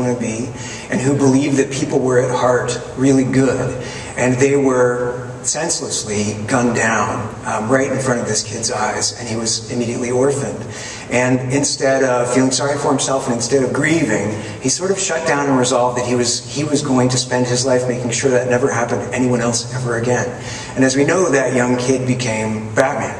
going to be, and who believed that people were at heart really good, and they were senselessly gunned down right in front of this kid's eyes, and he was immediately orphaned. And instead of feeling sorry for himself and instead of grieving, he sort of shut down and resolved that he was going to spend his life making sure that never happened to anyone else ever again. And as we know, that young kid became Batman.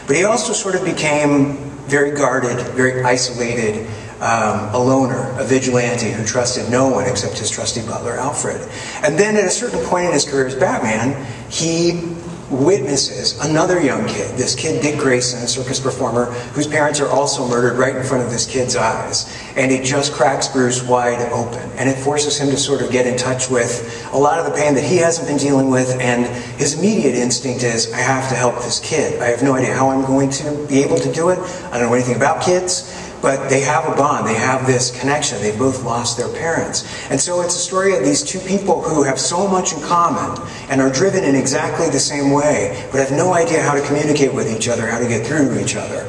But he also sort of became very guarded, very isolated, a loner, a vigilante who trusted no one except his trusty butler, Alfred. And then at a certain point in his career as Batman, he witnesses another young kid, this kid Dick Grayson, a circus performer, whose parents are also murdered right in front of this kid's eyes. And it just cracks Bruce wide open. And it forces him to sort of get in touch with a lot of the pain that he hasn't been dealing with, and his immediate instinct is, I have to help this kid. I have no idea how I'm going to be able to do it. I don't know anything about kids. But they have a bond, they have this connection, they've both lost their parents. And so it's a story of these two people who have so much in common and are driven in exactly the same way, but have no idea how to communicate with each other, how to get through to each other.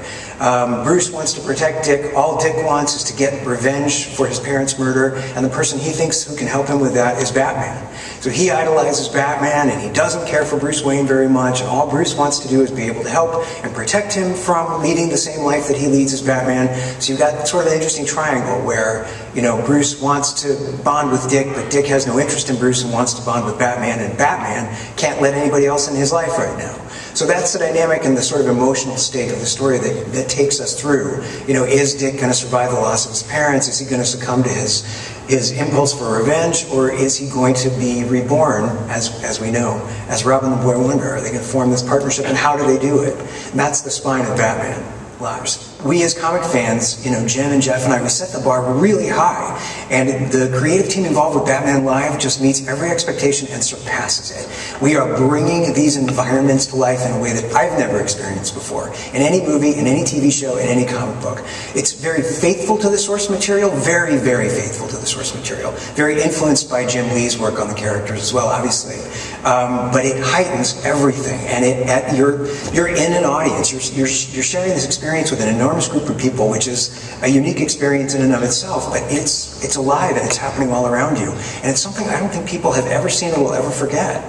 Bruce wants to protect Dick. All Dick wants is to get revenge for his parents' murder, and the person he thinks who can help him with that is Batman. So he idolizes Batman, and he doesn't care for Bruce Wayne very much, and all Bruce wants to do is be able to help and protect him from leading the same life that he leads as Batman. So you've got sort of an interesting triangle where, you know, Bruce wants to bond with Dick, but Dick has no interest in Bruce and wants to bond with Batman, and Batman can't let anybody else in his life right now. So that's the dynamic and the sort of emotional state of the story that takes us through. You know, is Dick going to survive the loss of his parents? Is he going to succumb to his impulse for revenge? Or is he going to be reborn, as we know, as Robin the Boy Wonder? Are they going to form this partnership, and how do they do it? And that's the spine of Batman lives. We as comic fans, you know, Jim and Jeff and I, we set the bar really high, and the creative team involved with Batman Live just meets every expectation and surpasses it. We are bringing these environments to life in a way that I've never experienced before, in any movie, in any TV show, in any comic book. It's very faithful to the source material, very, very faithful to the source material, very influenced by Jim Lee's work on the characters as well, obviously. But it heightens everything, and you're in an audience, you're sharing this experience with an enormous group of people, which is a unique experience in and of itself, but it's alive and it's happening all around you. And it's something I don't think people have ever seen or will ever forget.